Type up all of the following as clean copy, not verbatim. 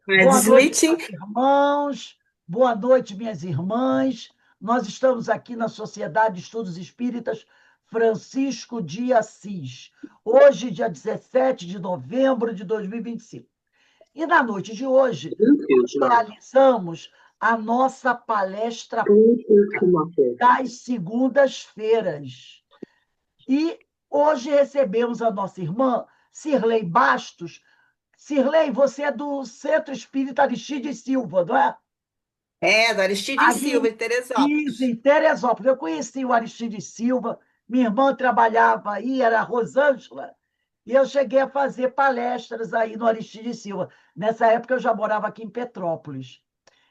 Boa noite, Deslize. meus irmãos. Boa noite, minhas irmãs. Nós estamos aqui na Sociedade de Estudos Espíritas Francisco de Assis. Hoje, dia 17 de novembro de 2025. E na noite de hoje, nós realizamos a nossa palestra das segundas-feiras. E hoje recebemos a nossa irmã Cirlei Bastos. Cirlei, você é do Centro Espírita Aristides Silva, não é? Do Aristides Ali, Silva, de isso, Teresópolis. em Teresópolis. Eu conheci o Aristides Silva, minha irmã trabalhava aí, era a Rosângela, e eu cheguei a fazer palestras aí no Aristides Silva. Nessa época eu já morava aqui em Petrópolis.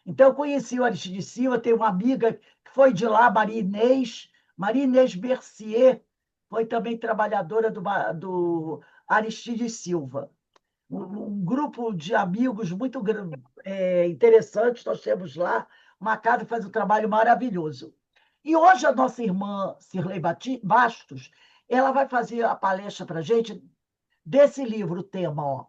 Então eu conheci o Aristides Silva, tenho uma amiga que foi de lá, Maria Inês Bercier, foi também trabalhadora do Aristides Silva. Um grupo de amigos muito interessantes, nós temos lá, uma casa que faz um trabalho maravilhoso. E hoje a nossa irmã Cirlei Bastos, ela vai fazer a palestra para a gente desse livro, o tema, ó,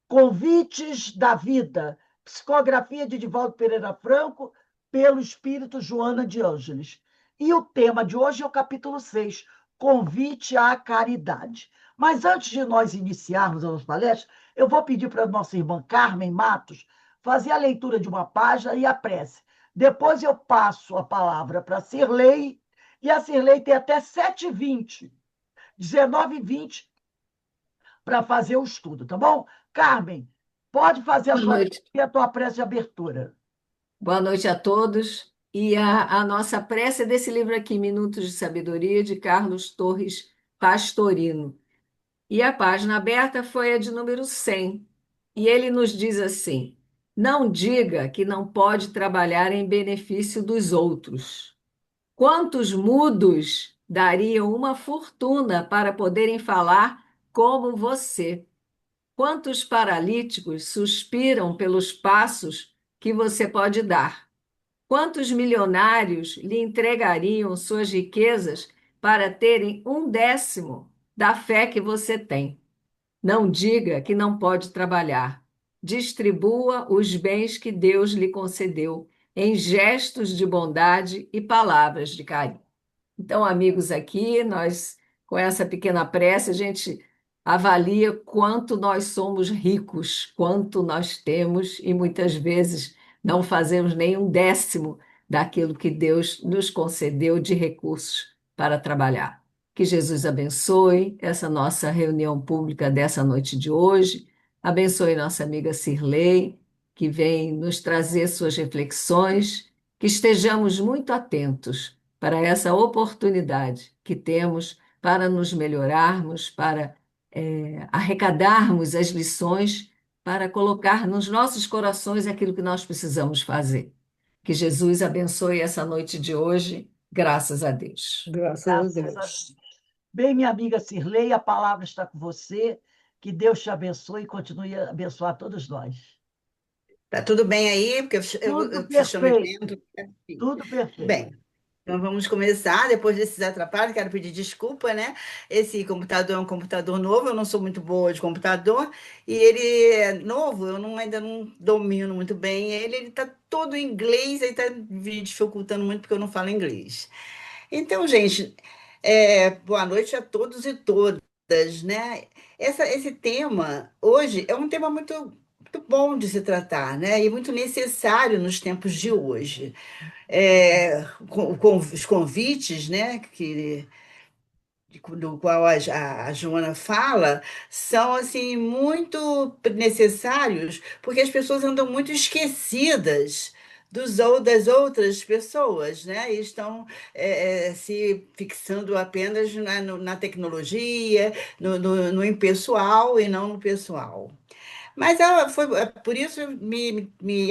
Convites da Vida, psicografia de Divaldo Pereira Franco, pelo espírito Joana de Ângeles. E o tema de hoje é o capítulo 6, Convite à Caridade. Mas antes de nós iniciarmos a nossa palestra, eu vou pedir para a nossa irmã Carmen Matos fazer a leitura de uma página e a prece. Depois eu passo a palavra para a Cirlei, e a Cirlei tem até 7h20, 19h20, para fazer o estudo, tá bom? Carmen, pode fazer Boa noite. a tua prece de abertura. Boa noite a todos. E a nossa prece é desse livro aqui, Minutos de Sabedoria, de Carlos Torres Pastorino. E a página aberta foi a de número 100. E ele nos diz assim: não diga que não pode trabalhar em benefício dos outros. Quantos mudos dariam uma fortuna para poderem falar como você? Quantos paralíticos suspiram pelos passos que você pode dar? Quantos milionários lhe entregariam suas riquezas para terem 1/10 da fé que você tem? Não diga que não pode trabalhar. Distribua os bens que Deus lhe concedeu em gestos de bondade e palavras de carinho. Então, amigos, aqui nós, com essa pequena prece, a gente avalia quanto nós somos ricos, quanto nós temos e muitas vezes não fazemos nem 1/10 daquilo que Deus nos concedeu de recursos para trabalhar. Que Jesus abençoe essa nossa reunião pública dessa noite de hoje, abençoe nossa amiga Cirlei, que vem nos trazer suas reflexões, que estejamos muito atentos para essa oportunidade que temos para nos melhorarmos, para arrecadarmos as lições, para colocar nos nossos corações aquilo que nós precisamos fazer. Que Jesus abençoe essa noite de hoje, graças a Deus. Graças a Deus. Bem, minha amiga Cirlei, a palavra está com você. Que Deus te abençoe e continue a abençoar todos nós. Tá tudo bem aí? Porque Tudo vocês estão me perfeito, vendo? tudo perfeito. Bem, então vamos começar. Depois desses atrapalhos, quero pedir desculpa, né? Esse computador é um computador novo, eu não sou muito boa de computador, e ele é novo, ainda não domino muito bem ele. Ele está todo em inglês, aí está me dificultando muito porque eu não falo inglês. Então, gente, boa noite a todos e todas, né? Esse tema hoje é um tema muito bom de se tratar, né? E muito necessário nos tempos de hoje. Com os convites, né, do qual a Joana fala, são assim muito necessários, porque as pessoas andam muito esquecidas das outras pessoas, né? E estão se fixando apenas na tecnologia, no impessoal e não no pessoal. Mas por isso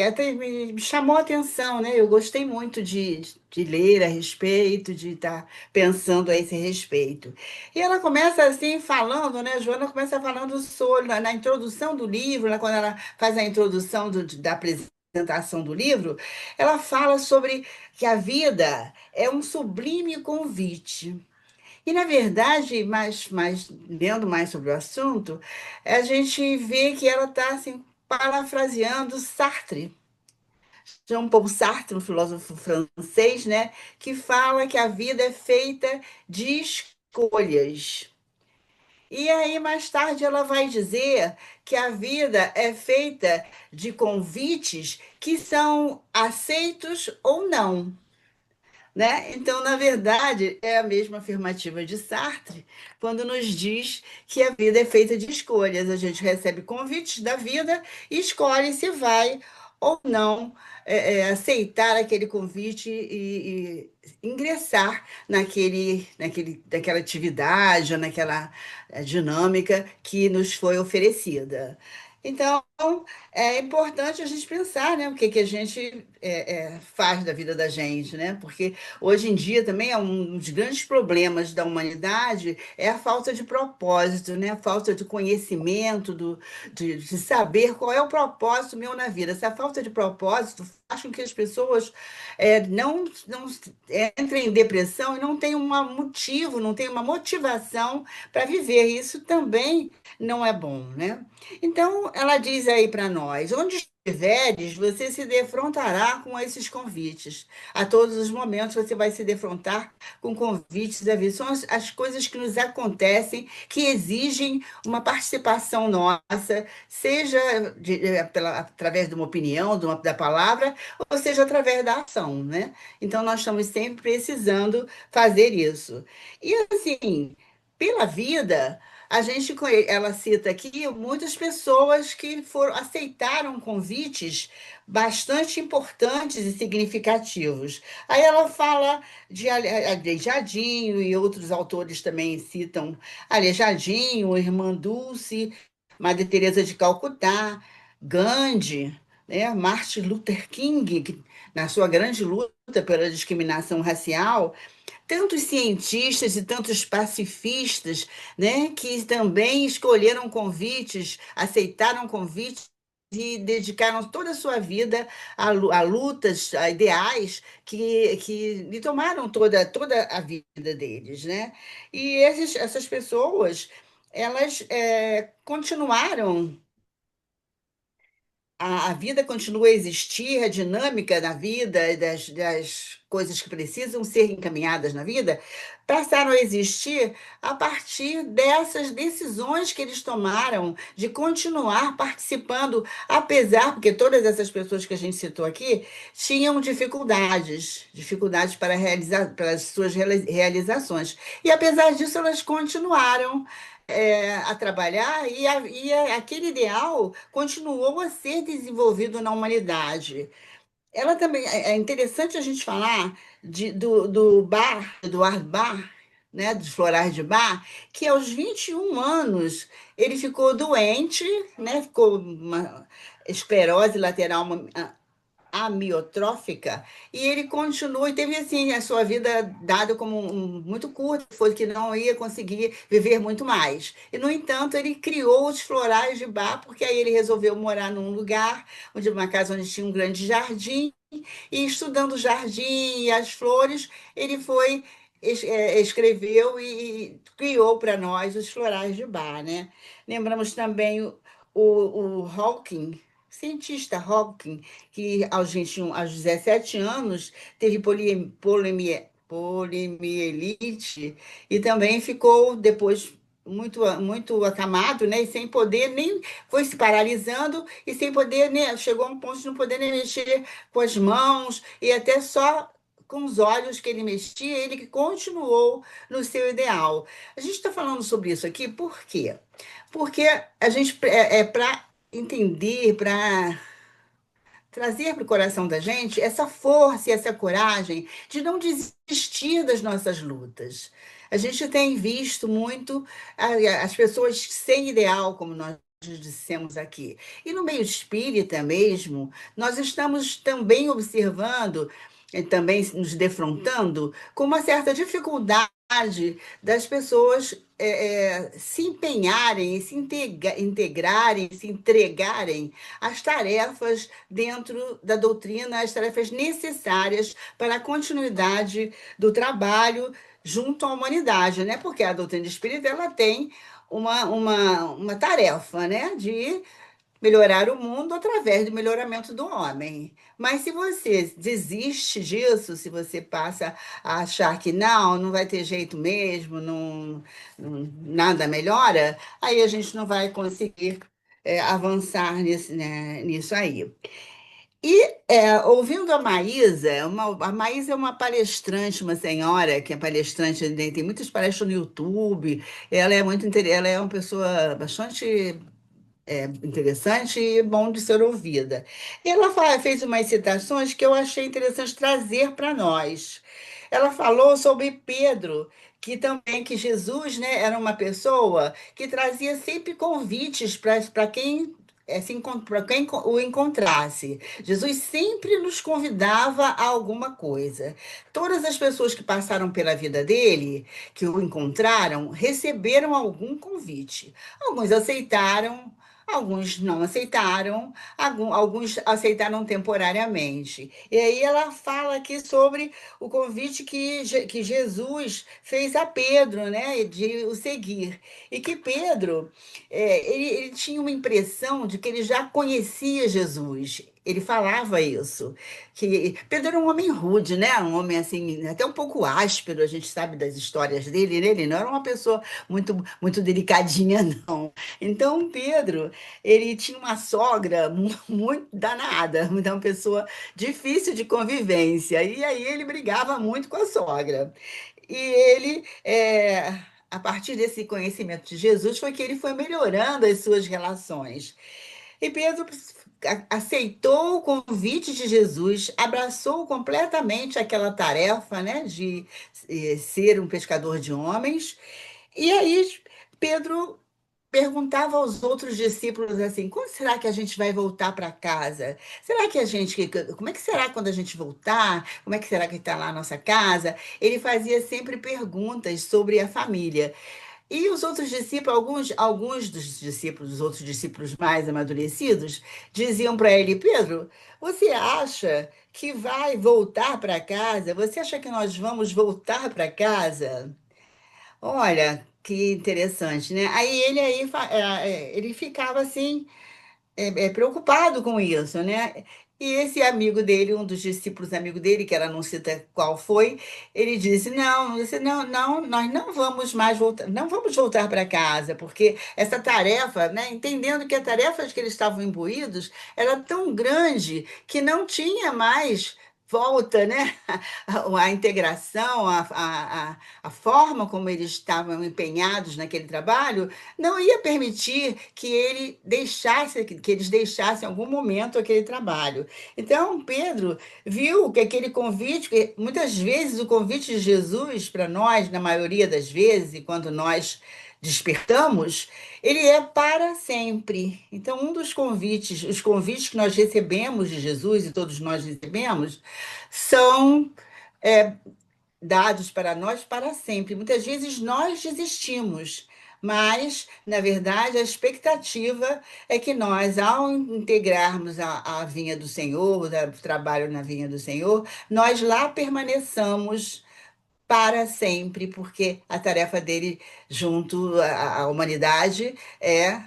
até me chamou a atenção, né? Eu gostei muito de ler a respeito, de estar pensando a esse respeito. E ela começa assim falando, né? A Joana começa falando sobre, na introdução do livro, né? Quando ela faz a introdução da apresentação do livro, ela fala sobre que a vida é um sublime convite. E, na verdade, lendo mais sobre o assunto, a gente vê que ela está assim. parafraseando Sartre. Jean-Paul Sartre, um filósofo francês, né, que fala que a vida é feita de escolhas. E aí, mais tarde, ela vai dizer que a vida é feita de convites que são aceitos ou não, né? Então, na verdade, é a mesma afirmativa de Sartre, quando nos diz que a vida é feita de escolhas. A gente recebe convites da vida e escolhe se vai ou não aceitar aquele convite e ingressar naquela atividade, ou naquela dinâmica que nos foi oferecida. Então, é importante a gente pensar, né, o que que a gente faz da vida da gente, né? Porque hoje em dia também é um dos grandes problemas da humanidade é a falta de propósito, né? A falta de conhecimento, de saber qual é o propósito meu na vida. Essa falta de propósito faz com que as pessoas não entrem em depressão e não tenham um motivo, não tenham uma motivação para viver. Isso também não é bom, né? Então, ela diz aí para nós: onde estiveres, você se defrontará com esses convites. A todos os momentos você vai se defrontar com convites da vida. São as coisas que nos acontecem, que exigem uma participação nossa, seja através de uma opinião, da palavra, ou seja através da ação, né? Então, nós estamos sempre precisando fazer isso. E assim, pela vida. Ela cita aqui muitas pessoas que aceitaram convites bastante importantes e significativos. Aí ela fala de Aleijadinho, e outros autores também citam Aleijadinho, Irmã Dulce, Madre Teresa de Calcutá, Gandhi, né, Martin Luther King, que, na sua grande luta pela discriminação racial, tantos cientistas e tantos pacifistas, né, que também escolheram convites, aceitaram convites e dedicaram toda a sua vida a lutas, a ideais que lhe tomaram toda a vida deles, né? E essas pessoas, elas continuaram a vida continua a existir, a dinâmica da vida, das coisas que precisam ser encaminhadas na vida, passaram a existir a partir dessas decisões que eles tomaram de continuar participando, apesar, porque todas essas pessoas que a gente citou aqui tinham dificuldades para realizar, pelas suas realizações. E apesar disso, elas continuaram a trabalhar aquele ideal continuou a ser desenvolvido na humanidade. Ela também é interessante a gente falar do Bar, Eduardo Bar, né, dos Florais de Bar, que aos 21 anos ele ficou doente, né, ficou uma esclerose lateral amiotrófica, e ele continuou e teve assim a sua vida dada como muito curta, foi que não ia conseguir viver muito mais. E no entanto, ele criou os florais de Bach, porque aí ele resolveu morar num lugar, uma casa onde tinha um grande jardim, e estudando o jardim e as flores, ele foi escreveu e criou para nós os florais de Bach, né? Lembramos também o Hawking, cientista Hawking, que aos 17 anos teve poliomielite e também ficou depois muito acamado, né? E sem poder nem foi se paralisando e sem poder, né? Chegou a um ponto de não poder nem mexer com as mãos e até só com os olhos que ele mexia, ele que continuou no seu ideal. A gente está falando sobre isso aqui por quê? Porque a gente para entender, para trazer para o coração da gente essa força e essa coragem de não desistir das nossas lutas. A gente tem visto muito as pessoas sem ideal, como nós dissemos aqui. E no meio espírita mesmo, nós estamos também observando, e também nos defrontando com uma certa dificuldade das pessoas se empenharem, integrarem, se entregarem às tarefas dentro da doutrina, as tarefas necessárias para a continuidade do trabalho junto à humanidade, né? Porque a doutrina espírita ela tem uma tarefa, né? De melhorar o mundo através do melhoramento do homem. Mas se você desiste disso, se você passa a achar que não vai ter jeito mesmo, nada melhora, aí a gente não vai conseguir avançar nisso aí. E ouvindo a Maísa, a Maísa é uma palestrante, uma senhora que é palestrante, tem muitas palestras no YouTube, ela é uma pessoa bastante interessante e bom de ser ouvida. E ela fez umas citações que eu achei interessante trazer para nós. Ela falou sobre Pedro, que Jesus, né, era uma pessoa que trazia sempre convites para quem para quem o encontrasse. Jesus sempre nos convidava a alguma coisa. Todas as pessoas que passaram pela vida dele, que o encontraram, receberam algum convite. Alguns aceitaram, alguns não aceitaram, alguns aceitaram temporariamente. E aí ela fala aqui sobre o convite que Jesus fez a Pedro, né, de o seguir. E que Pedro, ele tinha uma impressão de que ele já conhecia Jesus. Ele falava isso, que Pedro era um homem rude, né? Um homem assim, até um pouco áspero, a gente sabe das histórias dele, né? Ele não era uma pessoa muito delicadinha, não. Então, Pedro, ele tinha uma sogra muito danada, então uma pessoa difícil de convivência. E aí ele brigava muito com a sogra. E ele, a partir desse conhecimento de Jesus, foi que ele foi melhorando as suas relações. E Pedro aceitou o convite de Jesus, abraçou completamente aquela tarefa, né, de ser um pescador de homens. E aí Pedro perguntava aos outros discípulos assim: quando será que a gente vai voltar para casa? Será que a gente, como é que será quando a gente voltar? Como é que será que está lá a nossa casa? Ele fazia sempre perguntas sobre a família. E os outros discípulos, alguns dos discípulos, os outros discípulos mais amadurecidos, diziam para ele: Pedro, você acha que vai voltar para casa? Você acha que nós vamos voltar para casa? Olha, que interessante, né? Ele ficava assim, preocupado com isso, né? E esse amigo dele, um dos discípulos amigo dele, que ela não cita qual foi, ele disse: não, nós não vamos mais voltar, não vamos voltar para casa, porque essa tarefa, né? Entendendo que a tarefa de que eles estavam imbuídos era tão grande que não tinha mais volta, né? A integração, a forma como eles estavam empenhados naquele trabalho, não ia permitir que eles deixassem em algum momento aquele trabalho. Então, Pedro viu que aquele convite, que muitas vezes o convite de Jesus para nós, na maioria das vezes, e quando nós despertamos, ele é para sempre. Então, os convites que nós recebemos de Jesus, e todos nós recebemos, são é, dados para nós para sempre. Muitas vezes nós desistimos, mas, na verdade, a expectativa é que nós, ao integrarmos a vinha do Senhor, o trabalho na vinha do Senhor, nós lá permaneçamos para sempre, porque a tarefa dele junto à humanidade é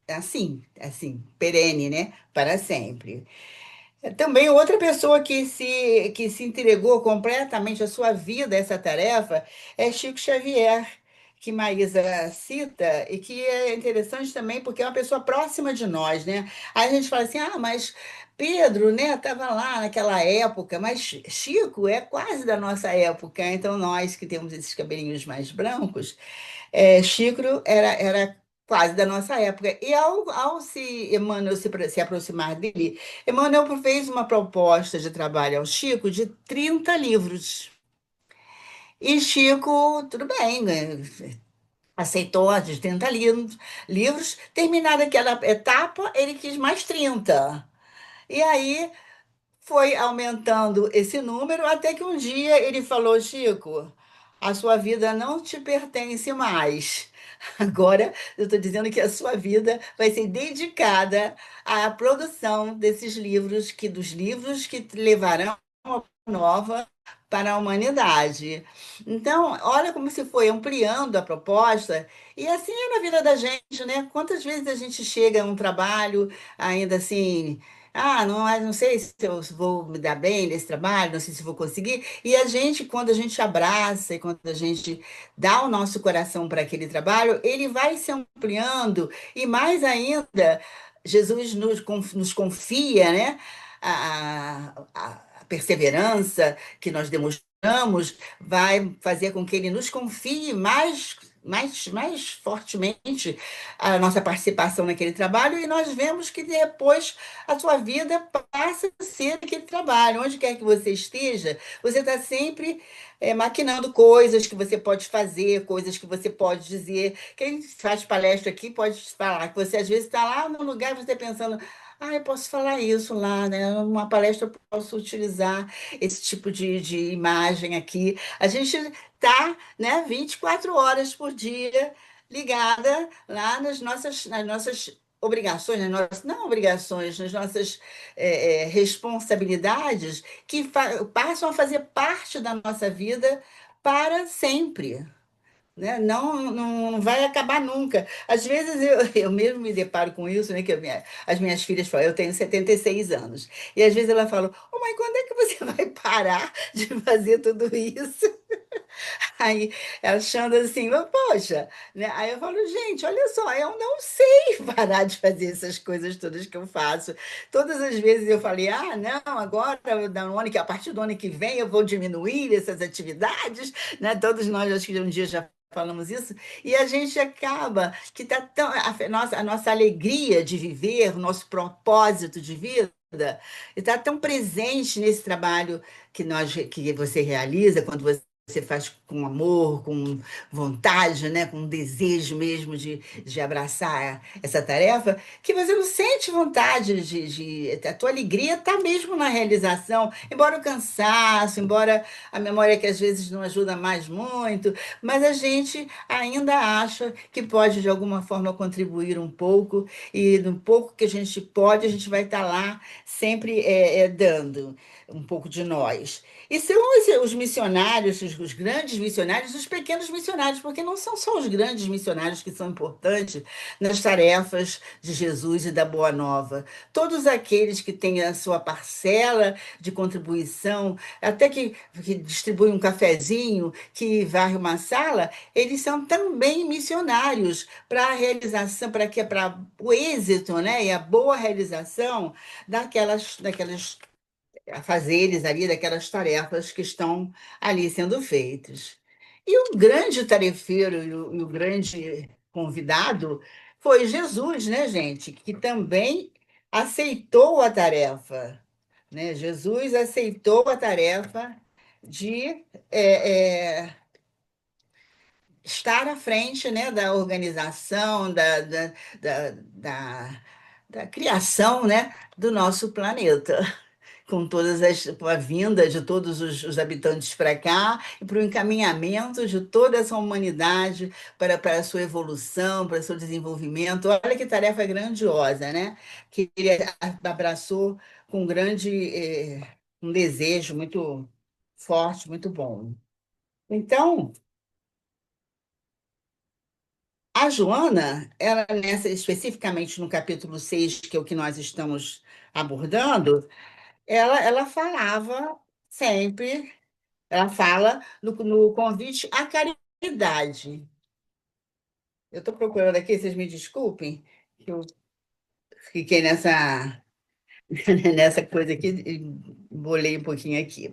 assim, perene, né? Para sempre. Também outra pessoa que se entregou completamente a sua vida a essa tarefa é Chico Xavier, que Maísa cita, e que é interessante também porque é uma pessoa próxima de nós, né? Aí a gente fala assim: mas Pedro, né, estava lá naquela época, mas Chico é quase da nossa época, então nós que temos esses cabelinhos mais brancos, Chico era quase da nossa época. E ao Emmanuel se aproximar dele, Emmanuel fez uma proposta de trabalho ao Chico de 30 livros. E Chico, tudo bem, né, aceitou a de 30 livros. Terminada aquela etapa, ele quis mais 30. E aí foi aumentando esse número até que um dia ele falou: Chico, a sua vida não te pertence mais. Agora eu estou dizendo que a sua vida vai ser dedicada à produção desses livros, dos livros que te levarão nova para a humanidade. Então, olha como se foi ampliando a proposta, e assim é na vida da gente, né? Quantas vezes a gente chega a um trabalho ainda assim, não sei se eu vou me dar bem nesse trabalho, não sei se vou conseguir, e a gente, quando a gente abraça e quando a gente dá o nosso coração para aquele trabalho, ele vai se ampliando, e mais ainda, Jesus nos confia, né? A perseverança que nós demonstramos vai fazer com que ele nos confie mais fortemente a nossa participação naquele trabalho, e nós vemos que depois a sua vida passa a ser aquele trabalho. Onde quer que você esteja, você está sempre maquinando coisas que você pode fazer, coisas que você pode dizer. Quem faz palestra aqui pode falar que você às vezes está lá no lugar e você está pensando. Eu posso falar isso lá, né? Numa palestra eu posso utilizar esse tipo de imagem aqui. A gente está, né, 24 horas por dia ligada lá nas nossas obrigações, não obrigações, nas nossas responsabilidades que passam a fazer parte da nossa vida para sempre, né? Não vai acabar nunca. Às vezes eu mesmo me deparo com isso, né? As minhas filhas falam, eu tenho 76 anos, e às vezes ela fala, mãe, quando é que você vai parar de fazer tudo isso? Aí achando assim, mas, poxa, né? Aí eu falo, gente, olha só, eu não sei parar de fazer essas coisas todas que eu faço. Todas as vezes eu falei, não, agora, a partir do ano que vem, eu vou diminuir essas atividades, né? Todos nós, acho que um dia já falamos isso, e a gente acaba que tá tão, a nossa alegria de viver, o nosso propósito de vida, está tão presente nesse trabalho que você realiza, quando você faz com amor, com vontade, né? Com desejo mesmo de abraçar essa tarefa, que você não sente vontade a tua alegria está mesmo na realização, embora o cansaço, embora a memória que às vezes não ajuda mais muito, mas a gente ainda acha que pode de alguma forma contribuir um pouco, e no pouco que a gente pode, a gente vai estar lá sempre dando um pouco de nós. E são os missionários, os grandes missionários, os pequenos missionários, porque não são só os grandes missionários que são importantes nas tarefas de Jesus e da Boa Nova. Todos aqueles que têm a sua parcela de contribuição, até que distribuem um cafezinho, que varre uma sala, eles são também missionários para a realização, para o êxito, né, e a boa realização daquelas afazeres ali, daquelas tarefas que estão ali sendo feitas. E o grande tarefeiro e o grande convidado foi Jesus, né, gente? Que também aceitou a tarefa, né? Jesus aceitou a tarefa de estar à frente, né, da organização, da criação, né, do nosso planeta, com com a vinda de todos os habitantes para cá e para o encaminhamento de toda essa humanidade para a sua evolução, para o seu desenvolvimento. Olha que tarefa grandiosa, né? Que ele abraçou com um desejo muito forte, muito bom. Então, a Joana, ela especificamente no capítulo 6, que é o que nós estamos abordando, ela falava sempre, ela fala no convite à caridade. Eu estou procurando aqui, vocês me desculpem, que eu fiquei nessa coisa aqui, e bolei um pouquinho aqui.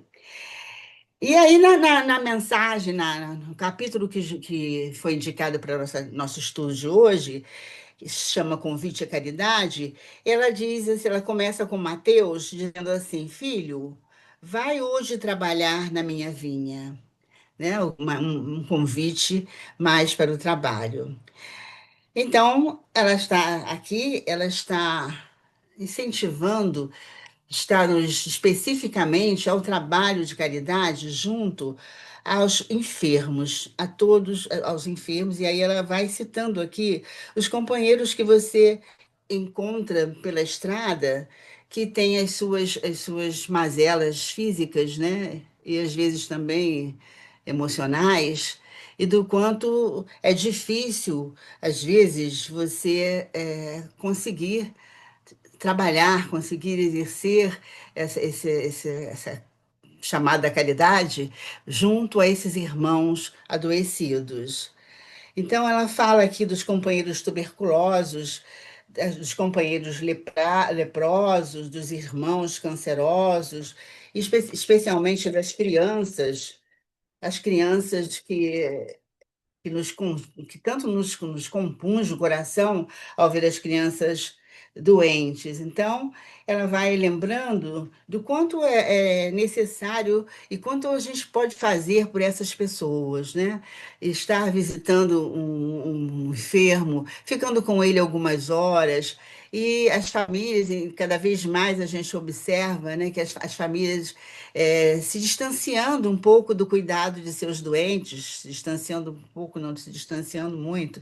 E aí, na mensagem, no capítulo que foi indicado para nosso estudo de hoje, que se chama Convite à Caridade, ela diz, assim, ela começa com Mateus, dizendo assim, filho, vai hoje trabalhar na minha vinha, né? Um convite mais para o trabalho. Então, ela está aqui, ela está incentivando, está-nos especificamente ao trabalho de caridade junto aos enfermos, a todos aos enfermos, e aí ela vai citando aqui os companheiros que você encontra pela estrada que tem as suas mazelas físicas, né? E às vezes também emocionais, e do quanto é difícil, às vezes, você conseguir trabalhar, conseguir exercer essa chamada caridade junto a esses irmãos adoecidos. Então, ela fala aqui dos companheiros tuberculosos, dos companheiros leprosos, dos irmãos cancerosos, especialmente das crianças, as crianças que tanto nos compunge o coração ao ver as crianças doentes. Então, ela vai lembrando do quanto é necessário e quanto a gente pode fazer por essas pessoas, né? Estar visitando um enfermo, ficando com ele algumas horas. E as famílias, e cada vez mais a gente observa, né, que as famílias se distanciando um pouco do cuidado de seus doentes, se distanciando um pouco, não se distanciando muito,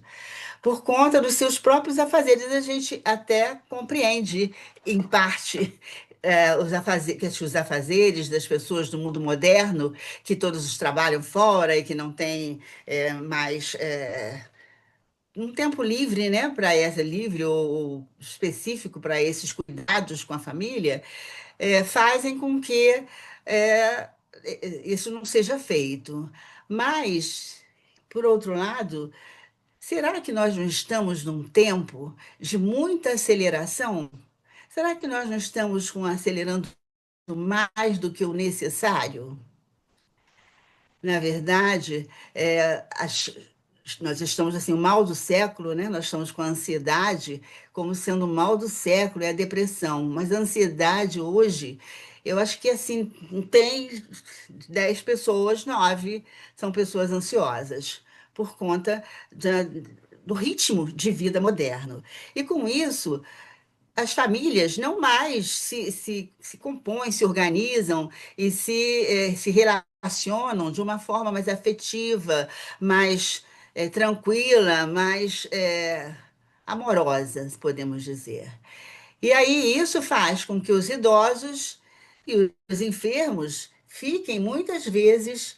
por conta dos seus próprios afazeres. A gente até compreende, em parte, os afazeres das pessoas do mundo moderno, que todos trabalham fora e que não têm mais um tempo livre, né, para essa livre ou específico para esses cuidados com a família, fazem com que é, isso não seja feito. Mas, por outro lado, será que nós não estamos num tempo de muita aceleração? Será que nós não estamos acelerando mais do que o necessário? Na verdade, nós estamos assim, o mal do século, né? Nós estamos com a ansiedade como sendo o mal do século, é a depressão. Mas a ansiedade hoje, eu acho que assim, tem 10 pessoas, 9 são pessoas ansiosas, por conta do ritmo de vida moderno. E com isso, as famílias não mais se compõem, se organizam e se relacionam de uma forma mais afetiva, mais tranquila, mais amorosa, podemos dizer. E aí isso faz com que os idosos e os enfermos fiquem muitas vezes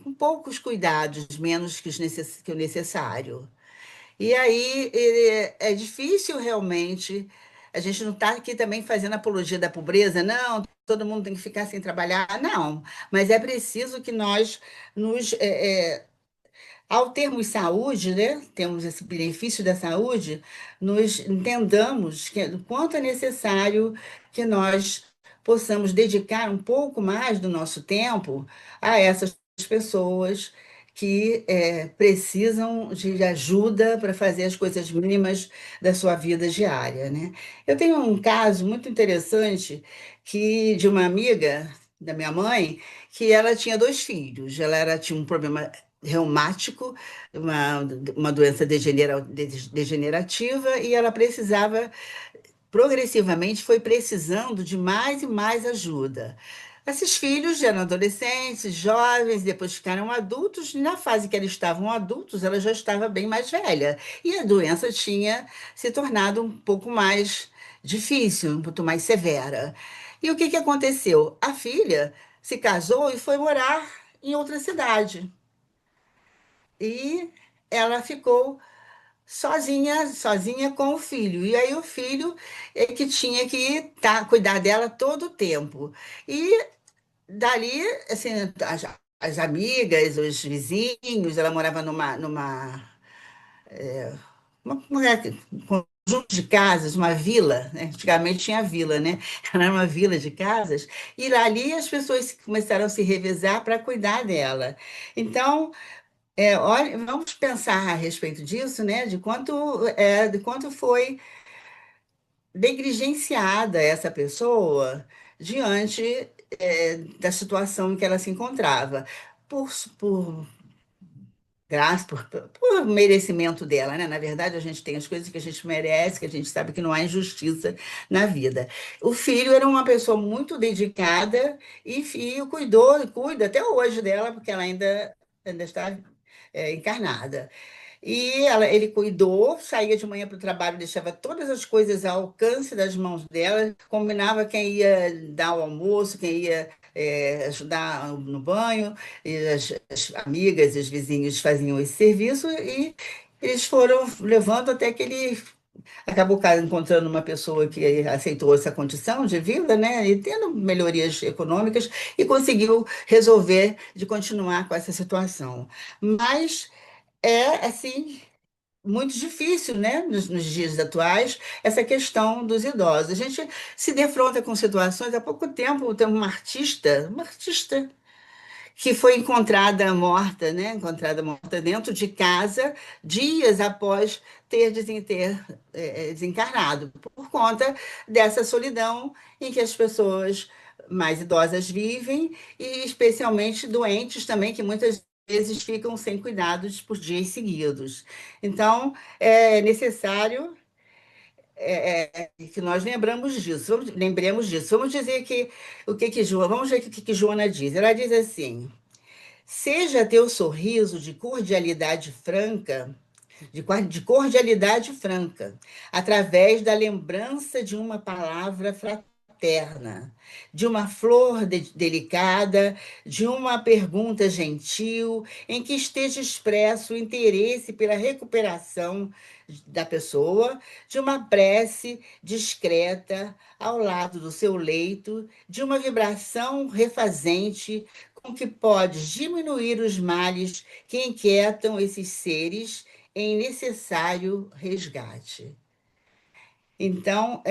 com poucos cuidados, menos que o necessário. E aí é difícil realmente. A gente não está aqui também fazendo apologia da pobreza, não, todo mundo tem que ficar sem trabalhar, não. Mas é preciso que nós ao termos saúde, né, temos esse benefício da saúde, nos entendamos o quanto é necessário que nós possamos dedicar um pouco mais do nosso tempo a essas pessoas que precisam de ajuda para fazer as coisas mínimas da sua vida diária, né? Eu tenho um caso muito interessante de uma amiga da minha mãe que ela tinha 2 filhos. Tinha um problema reumático, uma, uma doença degenerativa, e ela precisava, progressivamente, foi precisando de mais e mais ajuda. Esses filhos eram adolescentes, jovens, depois ficaram adultos, e na fase que eles estavam adultos, ela já estava bem mais velha, e a doença tinha se tornado um pouco mais difícil, um pouco mais severa. E o que que aconteceu? A filha se casou e foi morar em outra cidade. E ela ficou sozinha, sozinha com o filho. E aí o filho é que tinha que cuidar dela todo o tempo. E dali, assim, as amigas, os vizinhos, ela morava um conjunto de casas, uma vila, né? Antigamente tinha vila, né? Era uma vila de casas, e ali as pessoas começaram a se revezar para cuidar dela. Então, olha, vamos pensar a respeito disso, né? De quanto foi negligenciada essa pessoa diante, da situação em que ela se encontrava, por graça, por merecimento dela, né? Na verdade, a gente tem as coisas que a gente merece, que a gente sabe que não há injustiça na vida. O filho era uma pessoa muito dedicada e cuida até hoje dela, porque ela ainda está encarnada. Ele cuidou, saía de manhã para o trabalho, deixava todas as coisas ao alcance das mãos dela, combinava quem ia dar o almoço, quem ia ajudar no banho, e as amigas e os vizinhos faziam esse serviço e eles foram levando até que ele acabou encontrando uma pessoa que aceitou essa condição de vida, né, e tendo melhorias econômicas e conseguiu resolver de continuar com essa situação. Mas é assim muito difícil, né, nos dias atuais, essa questão dos idosos. A gente se defronta com situações. Há pouco tempo tem uma artista que foi encontrada morta, né, encontrada morta dentro de casa, dias após ter desencarnado, por conta dessa solidão em que as pessoas mais idosas vivem, e especialmente doentes também, que muitas vezes ficam sem cuidados por dias seguidos. Então, é necessário que nós lembremos disso. Vamos dizer que vamos ver o que Joana diz. Ela diz assim: seja teu sorriso de cordialidade franca, de cordialidade franca, através da lembrança de uma palavra fraterna, de uma flor delicada, de uma pergunta gentil, em que esteja expresso o interesse pela recuperação da pessoa, de uma prece discreta ao lado do seu leito, de uma vibração refazente com que pode diminuir os males que inquietam esses seres em necessário resgate. Então,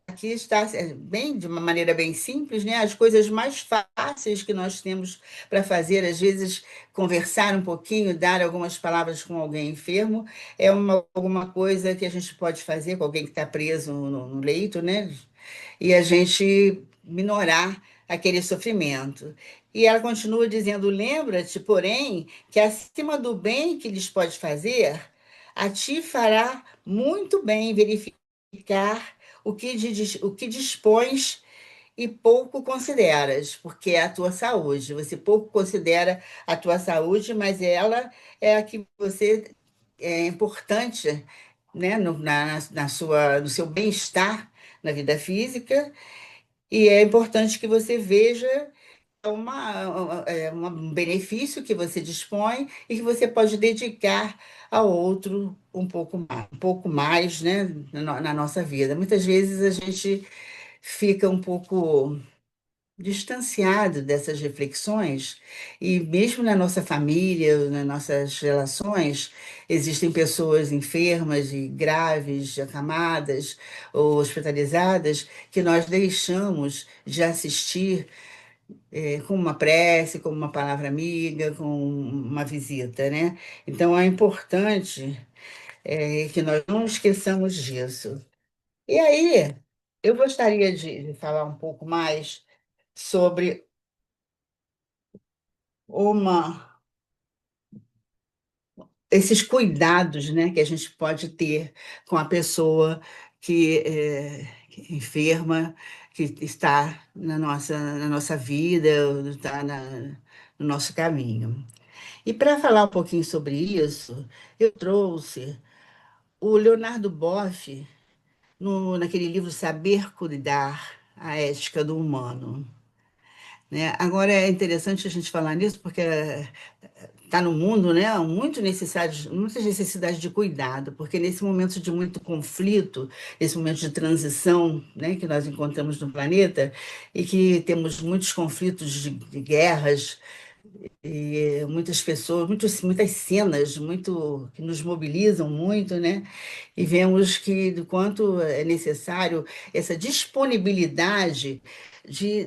aqui está bem, de uma maneira bem simples, né? As coisas mais fáceis que nós temos para fazer, às vezes, conversar um pouquinho, dar algumas palavras com alguém enfermo, é alguma coisa que a gente pode fazer com alguém que está preso no leito, né? E a gente minorar aquele sofrimento. E ela continua dizendo: lembra-te, porém, que acima do bem que lhes pode fazer, a ti fará muito bem verificar o que dispões e pouco consideras, porque é a tua saúde. Você pouco considera a tua saúde, mas ela é a que você é importante, né, no seu bem-estar na vida física, e é importante que você veja um benefício que você dispõe e que você pode dedicar ao outro um pouco mais, né, na nossa vida. Muitas vezes a gente fica um pouco distanciado dessas reflexões, e mesmo na nossa família, nas nossas relações, existem pessoas enfermas e graves, acamadas ou hospitalizadas, que nós deixamos de assistir com uma prece, com uma palavra amiga, com uma visita, né? Então é importante que nós não esqueçamos disso. E aí, eu gostaria de falar um pouco mais sobre uma, esses cuidados, né, que a gente pode ter com a pessoa que é enferma, que está na nossa vida, está no nosso caminho. E para falar um pouquinho sobre isso, eu trouxe o Leonardo Boff, naquele livro Saber Cuidar, a Ética do Humano. Né? Agora é interessante a gente falar nisso, porque está no mundo, né, muitas necessidades de cuidado, porque nesse momento de muito conflito, nesse momento de transição, né, que nós encontramos no planeta, e que temos muitos conflitos de guerras, e muitas pessoas, muitas cenas que nos mobilizam muito, né? E vemos que do quanto é necessário essa disponibilidade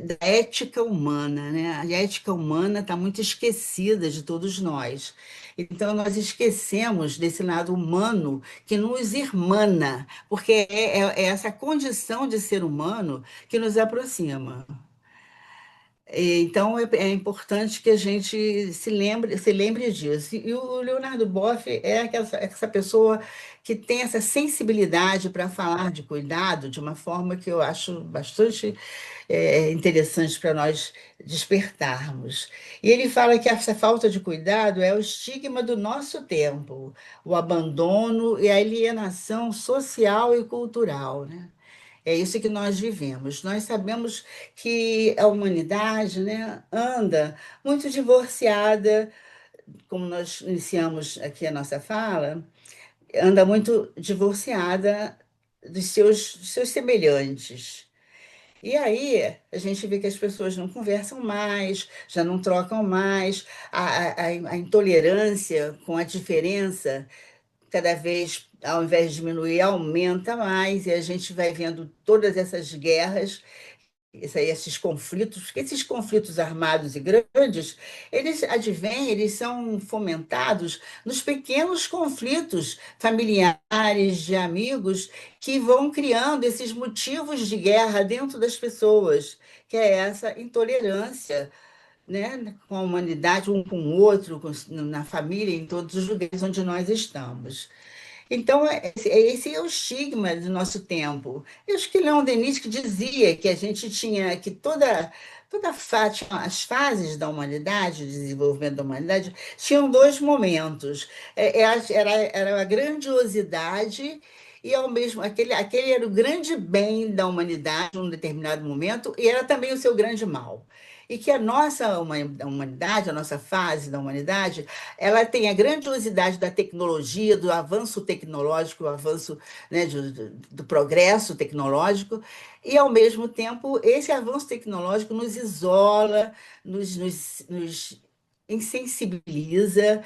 da ética humana, né? A ética humana está muito esquecida de todos nós. Então, nós esquecemos desse lado humano que nos irmana, porque é essa condição de ser humano que nos aproxima. Então, é importante que a gente se lembre disso. E o Leonardo Boff é essa pessoa que tem essa sensibilidade para falar de cuidado de uma forma que eu acho bastante interessante para nós despertarmos. E ele fala que essa falta de cuidado é o estigma do nosso tempo, o abandono e a alienação social e cultural, né? É isso que nós vivemos. Nós sabemos que a humanidade, né, anda muito divorciada, como nós iniciamos aqui a nossa fala, anda muito divorciada dos seus semelhantes. E aí a gente vê que as pessoas não conversam mais, já não trocam mais, a intolerância com a diferença cada vez, ao invés de diminuir, aumenta mais, e a gente vai vendo todas essas guerras, esses conflitos, porque esses conflitos armados e grandes, eles advêm, eles são fomentados nos pequenos conflitos familiares, de amigos, que vão criando esses motivos de guerra dentro das pessoas, que é essa intolerância, né, com a humanidade, um com o outro, na família, em todos os lugares onde nós estamos. Então, esse é o estigma do nosso tempo. Eu acho que Leon Denis que dizia que a gente tinha que as fases da humanidade, de desenvolvimento da humanidade, tinham dois momentos. Era a grandiosidade e ao mesmo aquele era o grande bem da humanidade num determinado momento e era também o seu grande mal. E que a nossa humanidade, a nossa fase da humanidade, ela tem a grandiosidade da tecnologia, do avanço tecnológico, o avanço, né, do progresso tecnológico, e, ao mesmo tempo, esse avanço tecnológico nos isola, nos insensibiliza,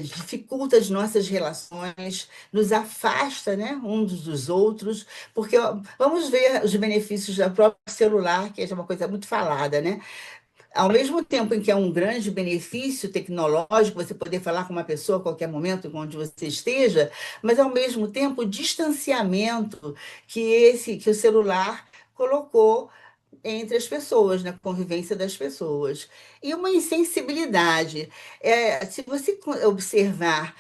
dificulta as nossas relações, nos afasta, né, uns dos outros, porque ó, vamos ver os benefícios do próprio celular, que é uma coisa muito falada, né? Ao mesmo tempo em que é um grande benefício tecnológico você poder falar com uma pessoa a qualquer momento, onde você esteja, mas ao mesmo tempo o distanciamento que o celular colocou entre as pessoas, na convivência das pessoas. E uma insensibilidade. Se você observar,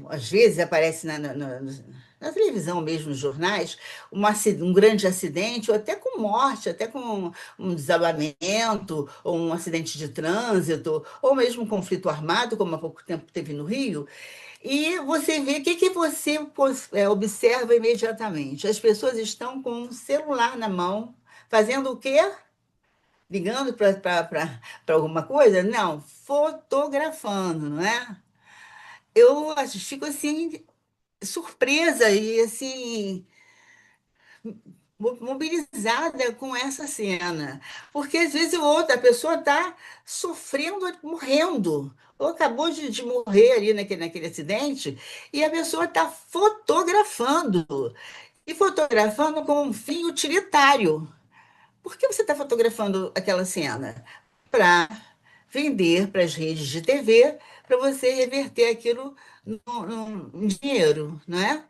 às vezes aparece na televisão mesmo, nos jornais, um grande acidente, ou até com morte, até com um desabamento, ou um acidente de trânsito, ou mesmo um conflito armado, como há pouco tempo teve no Rio, e você vê o que você observa imediatamente. As pessoas estão com um celular na mão, fazendo o quê? Ligando para alguma coisa? Não, fotografando, não é? Fico assim, surpresa e assim, mobilizada com essa cena. Porque às vezes a pessoa está sofrendo, morrendo, ou acabou de morrer ali naquele acidente, e a pessoa está fotografando. E fotografando com um fim utilitário. Por que você está fotografando aquela cena? Para vender para as redes de TV, para você reverter aquilo em dinheiro, não é?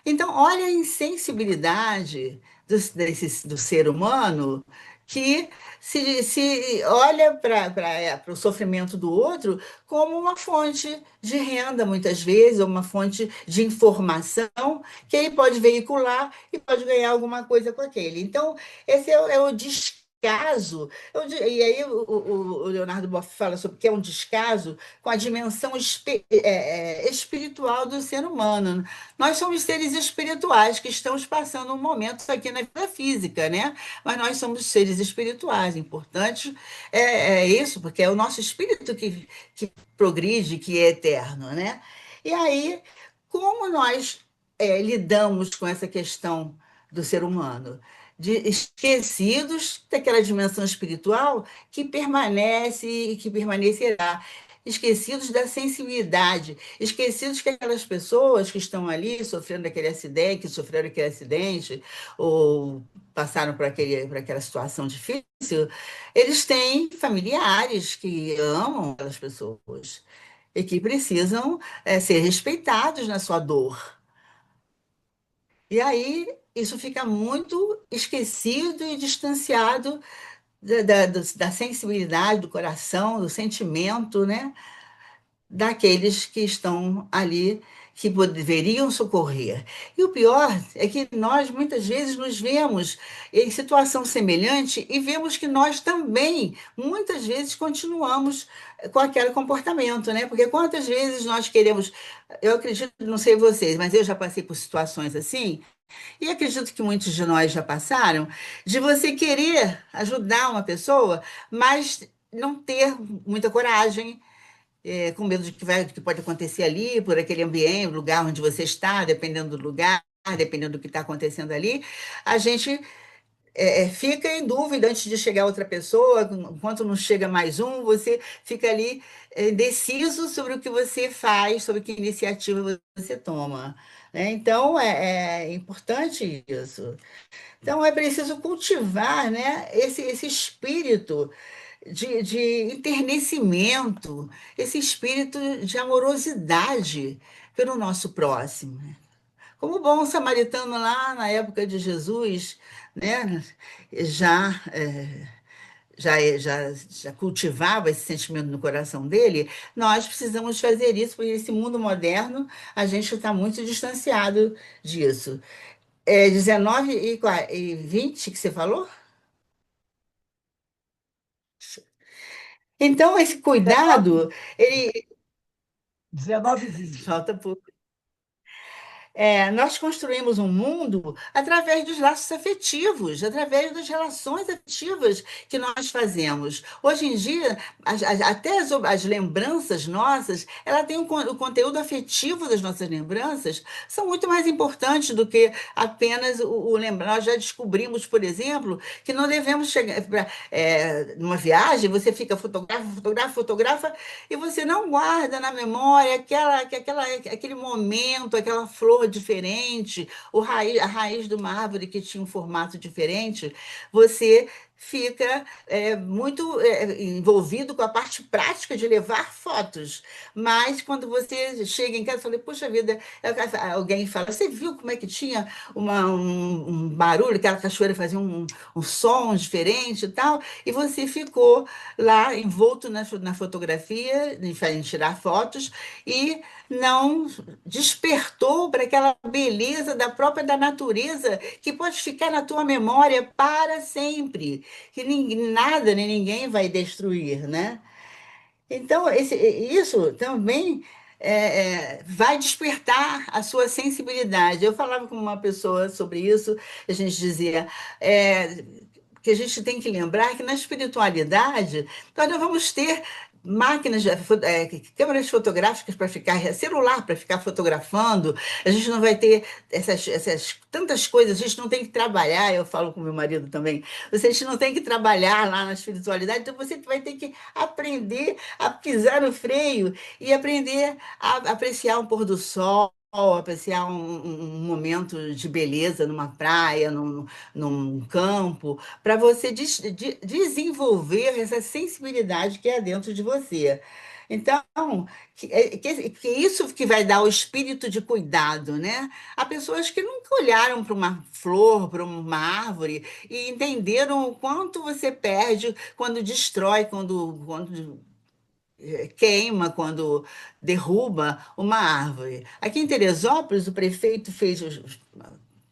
Então, olha a insensibilidade do ser humano que se olha para o sofrimento do outro como uma fonte de renda, muitas vezes, ou uma fonte de informação que ele pode veicular e pode ganhar alguma coisa com aquele. Então, esse é o descaso. E aí o Leonardo Boff fala sobre que é um descaso com a dimensão espiritual do ser humano. Nós somos seres espirituais que estamos passando um momento aqui na vida física, né? Mas nós somos seres espirituais. Importante é isso, porque é o nosso espírito que progride, que é eterno, né? E aí, como nós lidamos com essa questão do ser humano? Esquecidos daquela dimensão espiritual que permanece e que permanecerá, esquecidos da sensibilidade, esquecidos que aquelas pessoas que estão ali sofrendo aquele acidente, que sofreram aquele acidente, ou passaram por aquela situação difícil, eles têm familiares que amam aquelas pessoas e que precisam ser respeitados na sua dor. E aí isso fica muito esquecido e distanciado da sensibilidade, do coração, do sentimento, né? Daqueles que estão ali, que deveriam socorrer. E o pior é que nós, muitas vezes, nos vemos em situação semelhante e vemos que nós também, muitas vezes, continuamos com aquele comportamento, né? Porque quantas vezes nós queremos, eu acredito, não sei vocês, mas eu já passei por situações assim, e acredito que muitos de nós já passaram, de você querer ajudar uma pessoa, mas não ter muita coragem, com medo de que pode acontecer ali, por aquele ambiente, lugar onde você está, dependendo do lugar, dependendo do que está acontecendo ali, a gente fica em dúvida antes de chegar outra pessoa, enquanto não chega mais um, você fica ali indeciso sobre o que você faz, sobre que iniciativa você toma, né? Então, é importante isso. Então, é preciso cultivar, né, esse espírito de enternecimento, esse espírito de amorosidade pelo nosso próximo. Como o bom samaritano lá na época de Jesus, né, já, já cultivava esse sentimento no coração dele, nós precisamos fazer isso, porque esse mundo moderno, a gente está muito distanciado disso. 19 e 20 que você falou? Então, esse 19, cuidado, ele 19 e 20. falta pouco. Nós construímos um mundo através dos laços afetivos, através das relações afetivas que nós fazemos. Hoje em dia, até as lembranças nossas, ela tem o conteúdo afetivo das nossas lembranças, são muito mais importantes do que apenas o lembrar. Nós já descobrimos, por exemplo, que não devemos chegar numa viagem, você fica fotografa, e você não guarda na memória aquele momento, aquela flor diferente, a raiz de uma árvore que tinha um formato diferente, você fica muito envolvido com a parte prática de levar fotos. Mas quando você chega em casa, eu falei, puxa vida, alguém fala, você viu como é que tinha um barulho, aquela cachoeira fazia um som diferente e tal, e você ficou lá envolto na fotografia, em tirar fotos, e não despertou para aquela beleza da natureza que pode ficar na tua memória para sempre, que nada nem ninguém vai destruir, né? Então, isso também vai despertar a sua sensibilidade. Eu falava com uma pessoa sobre isso, a gente dizia que a gente tem que lembrar que na espiritualidade nós não vamos ter máquinas, câmeras fotográficas para ficar, celular para ficar fotografando, a gente não vai ter essas tantas coisas, a gente não tem que trabalhar, eu falo com meu marido também, a gente não tem que trabalhar lá na espiritualidade, então você vai ter que aprender a pisar no freio e aprender a apreciar um pôr do sol, apreciar um momento de beleza numa praia, num campo, para você desenvolver essa sensibilidade que é dentro de você. Então, que isso que vai dar o espírito de cuidado, né? Há pessoas que nunca olharam para uma flor, para uma árvore e entenderam o quanto você perde quando destrói, quando queima, quando derruba uma árvore. Aqui em Teresópolis, o prefeito fez,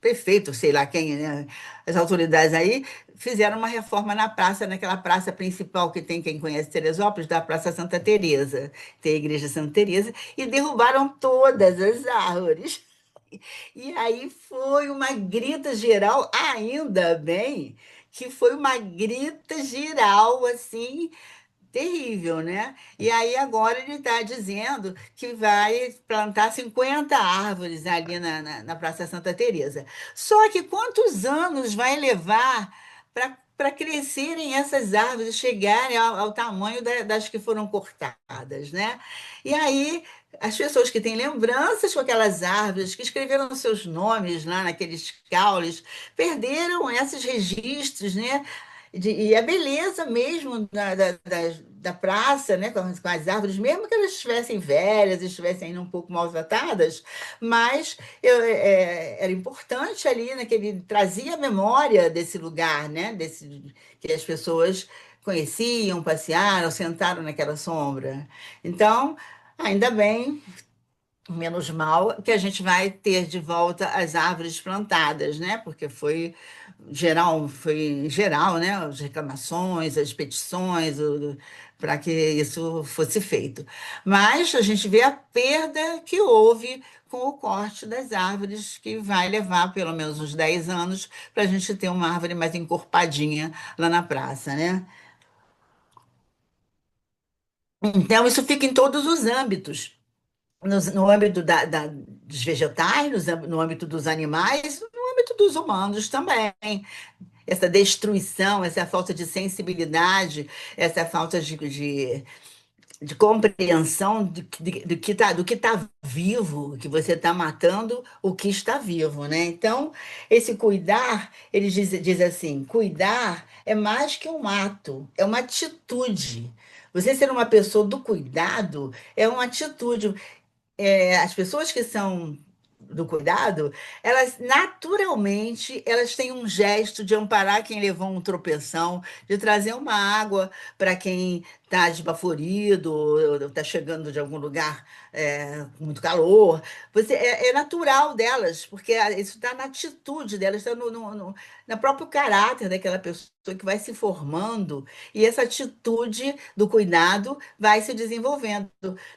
prefeito, sei lá quem, né? As autoridades aí fizeram uma reforma na praça, naquela praça principal que tem, quem conhece Teresópolis, da Praça Santa Teresa, tem a Igreja Santa Teresa, e derrubaram todas as árvores. E aí foi uma grita geral, ainda bem que foi uma grita geral, assim, terrível, né? E aí agora ele está dizendo que vai plantar 50 árvores ali na Praça Santa Teresa. Só que quantos anos vai levar para crescerem essas árvores, e chegarem ao tamanho das que foram cortadas, né? E aí as pessoas que têm lembranças com aquelas árvores, que escreveram seus nomes lá naqueles caules, perderam esses registros, né? E a beleza mesmo da praça, né, com as árvores, mesmo que elas estivessem velhas, estivessem ainda um pouco maltratadas, mas era importante ali, né, que ele trazia a memória desse lugar, né, que as pessoas conheciam, passearam, sentaram naquela sombra. Então, ainda bem, menos mal, que a gente vai ter de volta as árvores plantadas, né? Porque foi em geral, né? As reclamações, as petições, para que isso fosse feito. Mas a gente vê a perda que houve com o corte das árvores, que vai levar pelo menos uns 10 anos para a gente ter uma árvore mais encorpadinha lá na praça, né? Então, isso fica em todos os âmbitos. No âmbito dos vegetais, no âmbito dos animais, no âmbito dos humanos também. Essa destruição, essa falta de sensibilidade, essa falta de compreensão do que tá vivo, que você está matando o que está vivo, né? Então, esse cuidar, ele diz assim: cuidar é mais que um ato, é uma atitude. Você ser uma pessoa do cuidado é uma atitude. As pessoas que são do cuidado, elas naturalmente elas têm um gesto de amparar quem levou um tropeção, de trazer uma água para quem está desbaforido, ou está chegando de algum lugar com muito calor. É natural delas, porque isso está na atitude delas, está no próprio caráter daquela pessoa que vai se formando, e essa atitude do cuidado vai se desenvolvendo.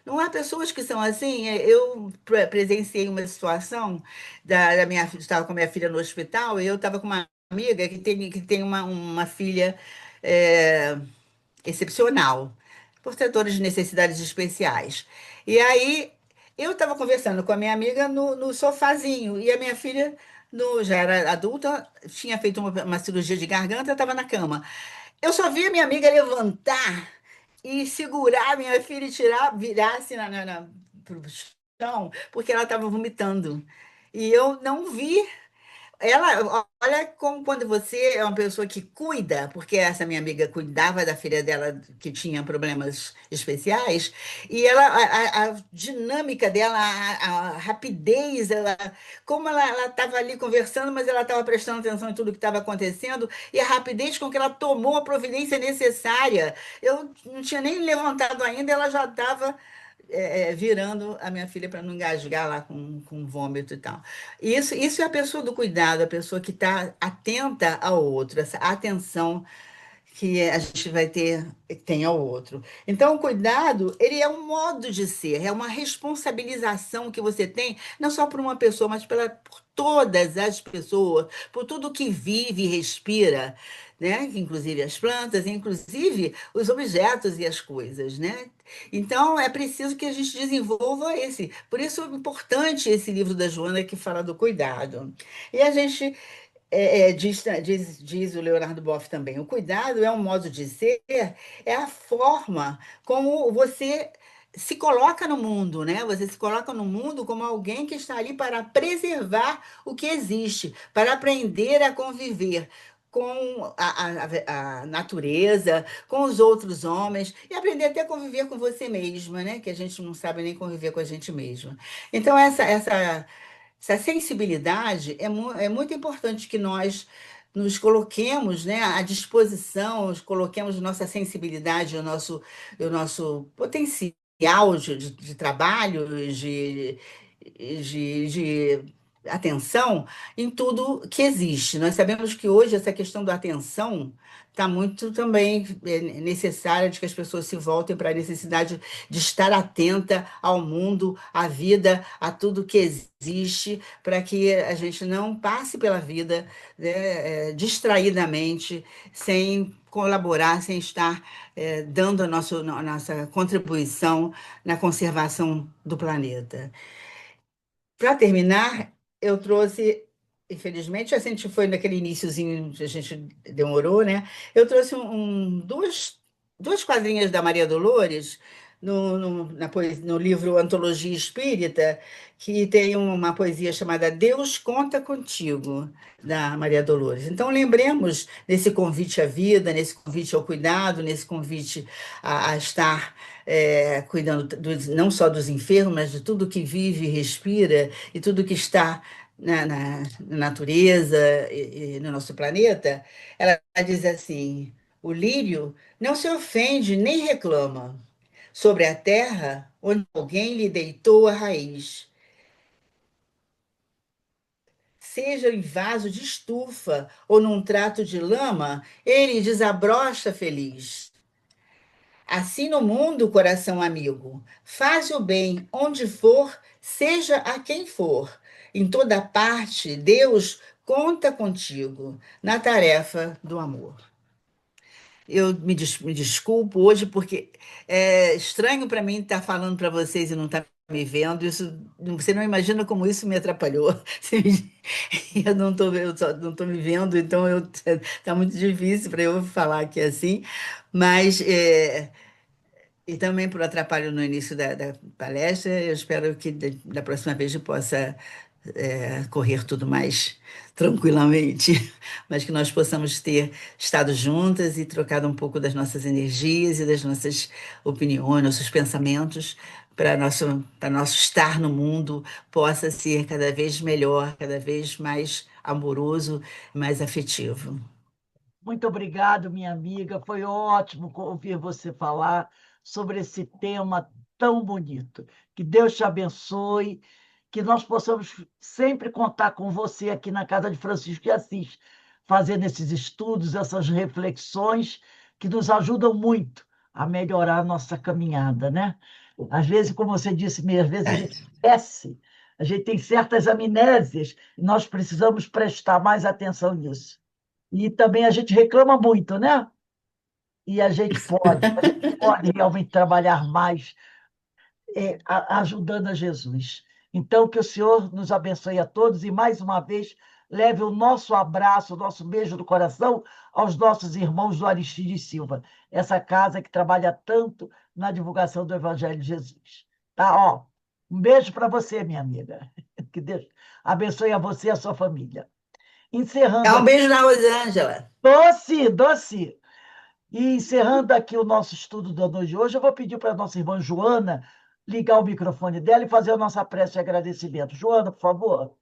Não há pessoas que são assim. Eu presenciei uma situação da minha filha, estava com a minha filha no hospital, e eu estava com uma amiga que tem uma filha é, excepcional, portadora de necessidades especiais. E aí eu estava conversando com a minha amiga no sofazinho, e a minha filha já era adulta, tinha feito uma cirurgia de garganta, estava na cama. Eu só vi a minha amiga levantar e segurar a minha filha e virar assim pro chão, porque ela estava vomitando. E eu não vi olha como quando você é uma pessoa que cuida, porque essa minha amiga cuidava da filha dela que tinha problemas especiais, e a dinâmica dela, a rapidez, como ela estava ali conversando, mas ela estava prestando atenção em tudo que estava acontecendo, e a rapidez com que ela tomou a providência necessária. Eu não tinha nem levantado ainda, ela já estava virando a minha filha para não engasgar lá com vômito e tal. Isso é a pessoa do cuidado, a pessoa que está atenta ao outro, essa atenção que a gente tem ao outro. Então, o cuidado, ele é um modo de ser, é uma responsabilização que você tem, não só por uma pessoa, mas por todas as pessoas, por tudo que vive e respira, né? Inclusive as plantas, inclusive os objetos e as coisas, né? Então, é preciso que a gente desenvolva esse. Por isso é importante esse livro da Joana que fala do cuidado. E a gente diz o Leonardo Boff também, o cuidado é um modo de ser, é a forma como você se coloca no mundo, né? Você se coloca no mundo como alguém que está ali para preservar o que existe, para aprender a conviver com a natureza, com os outros homens, e aprender até a conviver com você mesma, né? Que a gente não sabe nem conviver com a gente mesma. Então, essa sensibilidade é muito importante que nós nos coloquemos, né, à disposição, nos coloquemos nossa sensibilidade, o nosso potencial de trabalho, de atenção em tudo que existe. Nós sabemos que hoje essa questão da atenção está muito também necessária de que as pessoas se voltem para a necessidade de estar atenta ao mundo, à vida, a tudo que existe, para que a gente não passe pela vida, né, distraidamente, sem colaborar, sem estar dando a nossa contribuição na conservação do planeta. Para terminar, eu trouxe, infelizmente, a gente foi naquele iniciozinho, a gente demorou, né? Eu trouxe duas quadrinhas da Maria Dolores, no livro Antologia Espírita, que tem uma poesia chamada Deus Conta Contigo, da Maria Dolores. Então, lembremos nesse convite à vida, nesse convite ao cuidado, nesse convite a estar cuidando não só dos enfermos, mas de tudo que vive e respira e tudo que está na natureza e no nosso planeta. Ela diz assim: o lírio não se ofende nem reclama sobre a terra onde alguém lhe deitou a raiz. Seja em vaso de estufa ou num trato de lama, ele desabrocha feliz. Assim no mundo, coração amigo, faz o bem onde for, seja a quem for. Em toda parte, Deus conta contigo na tarefa do amor. Eu me desculpo hoje porque é estranho para mim estar falando para vocês e não estar me vendo. Isso, você não imagina como isso me atrapalhou. Eu não estou não tô me vendo, então tá muito difícil para eu falar aqui assim. Mas e também por atrapalho no início da palestra, eu espero que da próxima vez eu possa correr tudo mais tranquilamente, mas que nós possamos ter estado juntas e trocado um pouco das nossas energias e das nossas opiniões, nossos pensamentos, para nosso estar no mundo possa ser cada vez melhor, cada vez mais amoroso, mais afetivo. Muito obrigado, minha amiga. Foi ótimo ouvir você falar sobre esse tema tão bonito. Que Deus te abençoe, que nós possamos sempre contar com você aqui na Casa de Francisco de Assis, fazendo esses estudos, essas reflexões que nos ajudam muito a melhorar a nossa caminhada, né? Às vezes, como você disse mesmo, às vezes a gente esquece, a gente tem certas amnésias e nós precisamos prestar mais atenção nisso. E também a gente reclama muito, né? E a gente pode realmente trabalhar mais ajudando a Jesus. Então, que o Senhor nos abençoe a todos e, mais uma vez, leve o nosso abraço, o nosso beijo do coração aos nossos irmãos do Aristides Silva, essa casa que trabalha tanto na divulgação do Evangelho de Jesus. Tá, ó. Um beijo para você, minha amiga. Que Deus abençoe a você e a sua família. Encerrando Dá um aqui. beijo na Rosângela. Doce, doce. E encerrando aqui o nosso estudo da noite de hoje, eu vou pedir para a nossa irmã Joana ligar o microfone dela e fazer a nossa prece de agradecimento. Joana, por favor.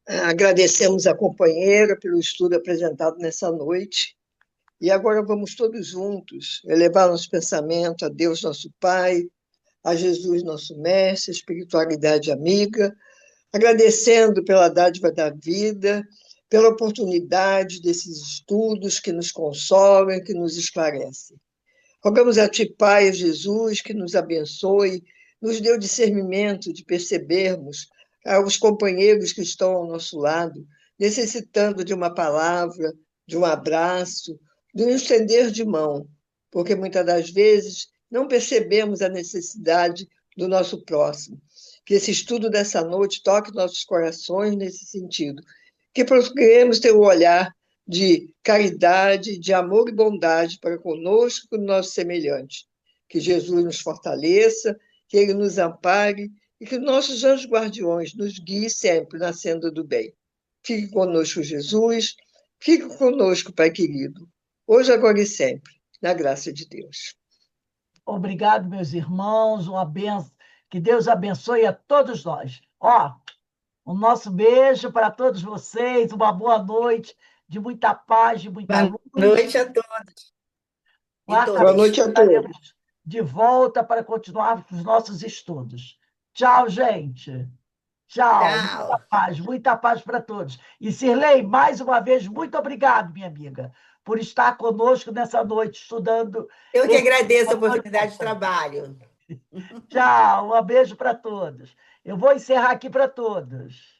Agradecemos a companheira pelo estudo apresentado nessa noite. E agora vamos todos juntos elevar nosso pensamento a Deus, nosso Pai, a Jesus, nosso Mestre, a espiritualidade amiga, agradecendo pela dádiva da vida, pela oportunidade desses estudos que nos consolam, que nos esclarecem. Rogamos a Ti, Pai, a Jesus, que nos abençoe, nos dê o discernimento de percebermos os companheiros que estão ao nosso lado, necessitando de uma palavra, de um abraço, de um estender de mão, porque muitas das vezes não percebemos a necessidade do nosso próximo. Que esse estudo dessa noite toque nossos corações nesse sentido, que procuremos ter o olhar de caridade, de amor e bondade para conosco e com o nosso semelhante. Que Jesus nos fortaleça, que Ele nos ampare e que nossos anjos guardiões nos guiem sempre na senda do bem. Fique conosco, Jesus, fique conosco, Pai querido, hoje, agora e sempre, na graça de Deus. Obrigado, meus irmãos. Uma benção. Que Deus abençoe a todos nós. Ó, o nosso beijo para todos vocês. Uma boa noite, de muita paz, de muita Boa luz. noite a todos e Quarta-feira Boa noite a todos. estaremos de volta para continuar os nossos estudos. Tchau, gente. Tchau. Tchau. Muita paz para todos. E Sirlei, mais uma vez, muito obrigado, minha amiga, por estar conosco nessa noite, estudando. Eu que agradeço a oportunidade de trabalho. Tchau, um beijo para todos. Eu vou encerrar aqui para todos.